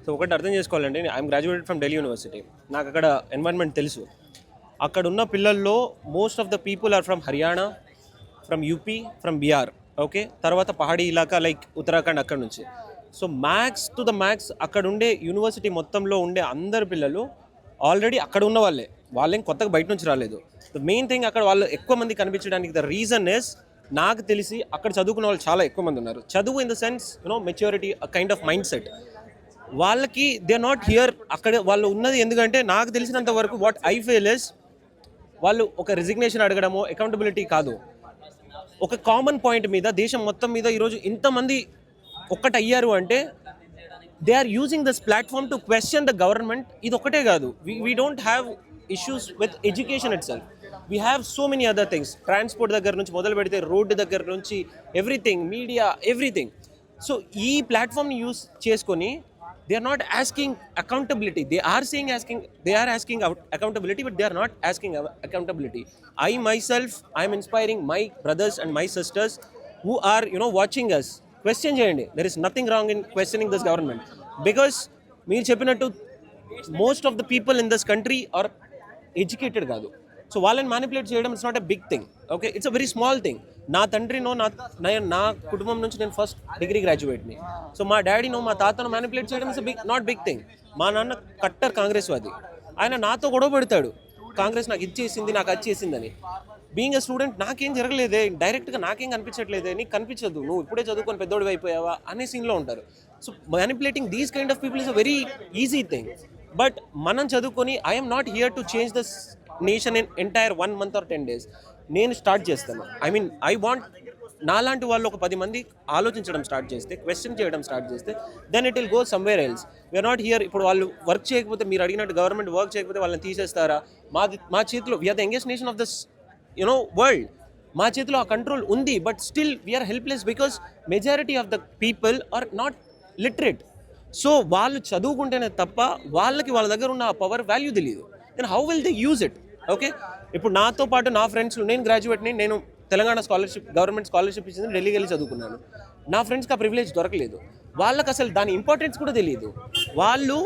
So ఒకటి అర్థం చేసుకోవాలండి, I'm graduated from Delhi university. నాకు అక్కడ ఎన్వైరన్మెంట్ తెలుసు. అక్కడ ఉన్న పిల్లల్లో most of the people are from Haryana, from UP, from Bihar. Okay, తర్వాత పహాడీ ఇలాకా లైక్ ఉత్తరాఖండ్ అక్కడ నుంచి. So max to the max అక్కడ ఉండే యూనివర్సిటీ మొత్తంలో ఉండే అందరు పిల్లలు ఆల్రెడీ అక్కడ ఉన్న వాళ్ళేం కొత్తగా బయట నుంచి రాలేదు. ద మెయిన్ థింగ్ అక్కడ వాళ్ళు ఎక్కువ మంది కనిపించడానికి ద రీజన్ ఇస్, నాకు తెలిసి అక్కడ చదువుకున్న వాళ్ళు చాలా ఎక్కువ మంది ఉన్నారు. చదువు in the sense maturity, kind of mind set వాళ్ళకి, దే ఆర్ నాట్ హియర్. అక్కడ వాళ్ళు ఉన్నది ఎందుకంటే నాకు తెలిసినంత వరకు వాట్ ఐ ఫీల్ ఇస్, వాళ్ళు ఒక రిజిగ్నేషన్ అడగడమో అకౌంటబిలిటీ కాదు, ఒక కామన్ పాయింట్ మీద దేశం మొత్తం మీద ఈరోజు ఇంతమంది ఒక్కటయ్యారు అంటే they are using this platform to question the government. ఇది ఒకటే కాదు, we don't have issues with education itself, we have so many other things. Transport దగ్గర నుంచి మొదలు పెడితే రోడ్డు దగ్గర నుంచి ఎవ్రీథింగ్, మీడియా, ఎవ్రీథింగ్. సో ఈ ప్లాట్ఫామ్ని యూస్ చేసుకొని they are not asking accountability. They are asking accountability, but they are not asking accountability. I myself, I am inspiring my brothers and my sisters who are watching us. Question cheyandi. There is nothing wrong in questioning this government, because meer cheppinattu most of the people in this country are educated kaadu. So వాళ్ళని manipulate చేయడం it's not a big thing. Okay, it's a very small thing. నా తండ్రినో నా కుటుంబం నుంచి నేను first degree గ్రాడ్యుయేట్ని. So మా డాడీనో మా తాతను మ్యానిపులేట్ చేయడం ఇట్స్ నాట్ బిగ్ థింగ్. మా నాన్న కట్టర్ కాంగ్రెస్ వాది, ఆయన నాతో గొడవ పెడతాడు, కాంగ్రెస్ నాకు ఇచ్చేసింది, నాకు అది చేసిందని. బీయింగ్ ఎ స్టూడెంట్ నాకేం జరగలేదే, డైరెక్ట్గా నాకేం కనిపించట్లేదే, నీకు కనిపించదు, నువ్వు ఇప్పుడే చదువుకొని పెద్దోడు అయిపోయావా అనే సీన్లో ఉంటారు. So manipulating these kind of people is a very easy thing. But మనం చదువుకొని I'm not here to change this nation in entire 1 month or 10 days. నేను స్టార్ట్ చేస్తాను. ఐ వాంట్ నాలాంటి వాళ్ళు ఒక 10 మంది ఆలోచించడం స్టార్ట్ చేస్తే, క్వశ్చన్ చేయడం స్టార్ట్ చేస్తే, then it will go somewhere else. We're not here. ఇప్పుడు వాళ్ళు వర్క్ చేయకపోతే, మీరు అడిగినట్టు గవర్నమెంట్ వర్క్ చేయకపోతే వాళ్ళని తీసేస్తారా? మా చేతిలో, we're the youngest nation of this world. మా చేతిలో ఆ కంట్రోల్ ఉంది, but still we're helpless because majority of the people are not literate. So వాళ్ళు చదువుకుంటేనే తప్ప వాళ్ళకి వాళ్ళ దగ్గర ఉన్న ఆ పవర్ వాల్యూ తెలియదు. Then how will they use it? Okay, ఇప్పుడు నాతో పాటు నా ఫ్రెండ్స్, నేను గ్రాడ్యుయేట్ని, నేను తెలంగాణ స్కాలర్షిప్, గవర్నమెంట్ స్కాలర్షిప్ ఇచ్చింది, ఢిల్లీకి వెళ్ళి చదువుకున్నాను. నా ఫ్రెండ్స్కి ఆ ప్రివిలేజ్ దొరకలేదు. వాళ్ళకి అసలు దాని ఇంపార్టెన్స్ కూడా తెలియదు. వాళ్ళు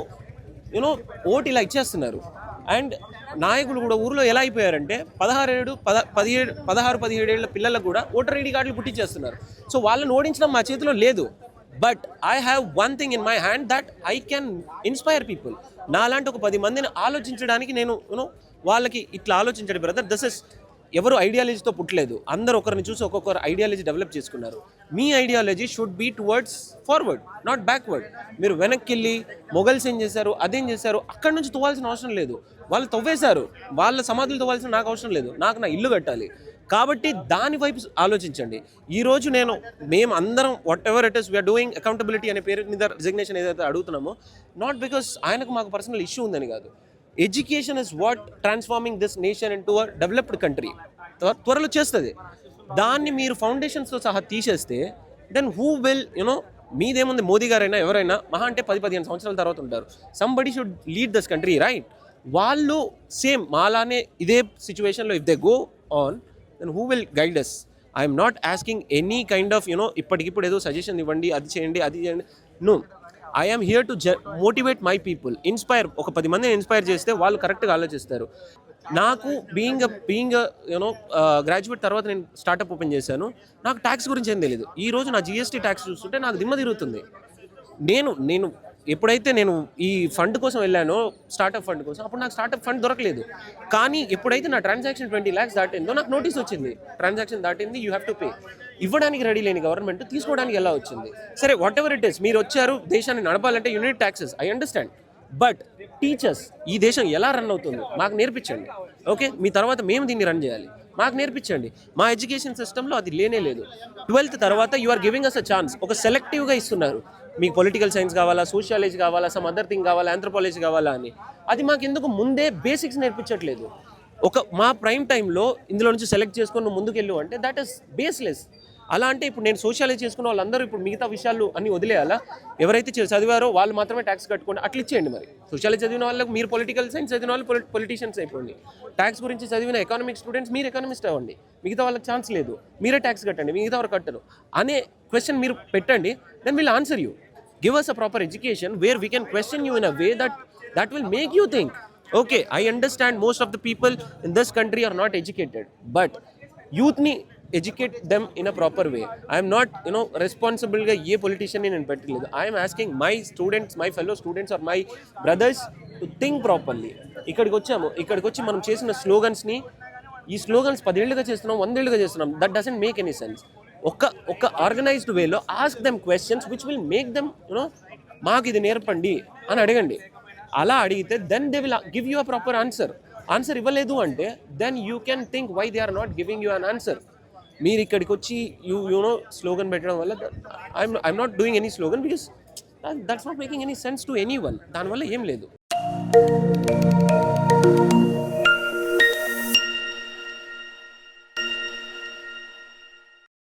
ఓటు ఇలా ఇచ్చేస్తున్నారు. అండ్ నాయకులు కూడా ఊరిలో ఎలా అయిపోయారంటే 16-17 ఏళ్ళ పిల్లలకు కూడా ఓటర్ ఐడి కార్డులు పుట్టించేస్తున్నారు. సో వాళ్ళని ఓడించడం మా చేతిలో లేదు. But I have one thing in my hand that I can inspire people. నా లాంటి ఒక 10 మందిని ఆలోచించడానికి నేను వాళ్ళకి ఇట్లా ఆలోచించండి బ్రదర్, దిస్ ఇస్, ఎవరు ఐడియాలజీతో పుట్టలేదు, అందరు ఒకరిని చూసి ఒక్కొక్కరు ఐడియాలజీ డెవలప్ చేసుకున్నారు. మీ ideology should be towards forward, not backward. మీరు వెనక్కి వెళ్ళి మొఘల్స్ ఏం చేశారు, అదేం చేశారు, అక్కడి నుంచి తవ్వాల్సిన అవసరం లేదు. వాళ్ళు తవ్వేశారు, వాళ్ళ సమాధులు తవ్వాల్సిన నాకు అవసరం లేదు. నాకు నా ఇల్లు కట్టాలి. కాబట్టి దాని వైపు ఆలోచించండి. ఈరోజు మేము అందరం whatever it is we're doing accountability అనే పేరు మీద రిజిగ్నేషన్ ఏదైతే అడుగుతున్నామో, నాట్ బికాస్ ఆయనకు మాకు పర్సనల్ ఇష్యూ ఉందని కాదు. Education is what transforming this nation into a developed country. త్వరలో చేస్తుంది. దాన్ని మీరు ఫౌండేషన్స్తో సహా తీసేస్తే దెన్ హూ విల్ మీదేముంది, మోదీ గారైనా ఎవరైనా మహా అంటే 10-15 సంవత్సరాల తర్వాత ఉంటారు. Somebody should lead this country, right? వాళ్ళు సేమ్ మాలానే ఇదే సిచ్యువేషన్లో if they go on, then who will guide us? I'm not asking any kind of ఇప్పటికిప్పుడు ఏదో సజెషన్ ఇవ్వండి, అది చేయండి, అది చేయండి. No, I am here to motivate my people, inspire. ఒక 10 మందిని ఇన్స్పైర్ చేస్తే వాళ్ళు కరెక్ట్గా ఆలోచిస్తారు. నాకు బీయింగ్ గ్రాడ్యుయేట్ తర్వాత నేను స్టార్టప్ ఓపెన్ చేశాను. నాకు ట్యాక్స్ గురించి ఏం తెలియదు. ఈరోజు నా జిఎస్టీ ట్యాక్స్ చూస్తుంటే నాకు దిమ్మ తిరుగుతుంది. నేను ఎప్పుడైతే నేను ఈ ఫండ్ కోసం వెళ్ళానో, స్టార్టప్ ఫండ్ కోసం, అప్పుడు నాకు స్టార్టప్ ఫండ్ దొరకలేదు. కానీ ఎప్పుడైతే నా ట్రాన్సాక్షన్ 20 lakhs దాటిందో నాకు నోటీస్ వచ్చింది, ట్రాన్సాక్షన్ దాటింది, యూ హ్యావ్ టు పే. ఇవ్వడానికి రెడీ లేని గవర్నమెంట్ తీసుకోవడానికి ఎలా వచ్చింది? సరే, వాట్ ఎవర్ ఇట్ ఇస్, మీరు వచ్చారు, దేశాన్ని నడపాలంటే unit taxes, I understand. But teachers, ఈ దేశం ఎలా రన్ అవుతుందో మాకు నేర్పించండి. ఓకే, మీ తర్వాత మేము దీన్ని రన్ చేయాలి, మాకు నేర్పించండి. మా ఎడ్యుకేషన్ సిస్టంలో అది లేనే లేదు. 12th తర్వాత you are giving us a chance. ఒక సెలెక్టివ్గా ఇస్తున్నారు. మీకు పొలిటికల్ సైన్స్ కావాలా, సోషియాలజీ కావాలా, సమ్ అదర్ థింగ్ కావాలా, ఆంథ్రోపాలజీ కావాలా అని. అది మాకు ఎందుకు ముందే బేసిక్స్ నేర్పించట్లేదు. మా ప్రైమ్ టైంలో ఇందులో నుంచి సెలెక్ట్ చేసుకొని నువ్వు ముందుకెళ్ళు అంటే దట్ ఈస్ బేస్లెస్. అలా అంటే ఇప్పుడు నేను సోషాలజీ చేసుకున్న వాళ్ళందరూ ఇప్పుడు మిగతా విషయాలు అన్నీ వదిలేయాలా? ఎవరైతే చదివారో వాళ్ళు మాత్రమే ట్యాక్స్ కట్టుకోండి, అట్లా ఇచ్చేయండి. మరి సోషాలజీ చదివిన వాళ్ళకి మీరు పొలిటికల్ సైన్స్ చదివిన వాళ్ళు పొలిటీషియన్స్ అయిపోండి. ట్యాక్స్ గురించి చదివిన ఎకనామిక్ స్టూడెంట్స్ మీరు ఎకనామిస్ట్ అవ్వండి. మిగతా వాళ్ళకి ఛాన్స్ లేదు, మీరే ట్యాక్స్ కట్టండి, మిగతా వారు కట్టరు అనే క్వశ్చన్ మీరు పెట్టండి. Then will answer you. Give us a proper education where we can question you in a way that will make you think. Okay, I understand most of the people in this country are not educated, but youth ni educate them in a proper way. I am not, responsible ga ye politician ni nenu pettaledu. I am asking my students, my fellow students or my brothers to think properly. ఇక్కడికి వచ్చి మనం చేసిన స్లోగన్స్ని, ఈ slogans 10 ఏళ్ళుగా చేస్తున్నాం, 100 ఏళ్ళుగా చేస్తున్నాం. That doesn't make any sense. ఒక ఆర్గనైజ్డ్ వేలో ask them questions which will make them మాకు ఇది నేర్పండి అని అడగండి. అలా అడిగితే then they will give you a proper answer ఇవ్వలేదు అంటే then you can think why they are not giving you an answer. మీరు ఇక్కడికి వచ్చి యూనో స్లోగన్ పెట్టడం వల్ల I'm not doing any slogan because that's not making any sense to anyone. దానివల్ల ఏం లేదు.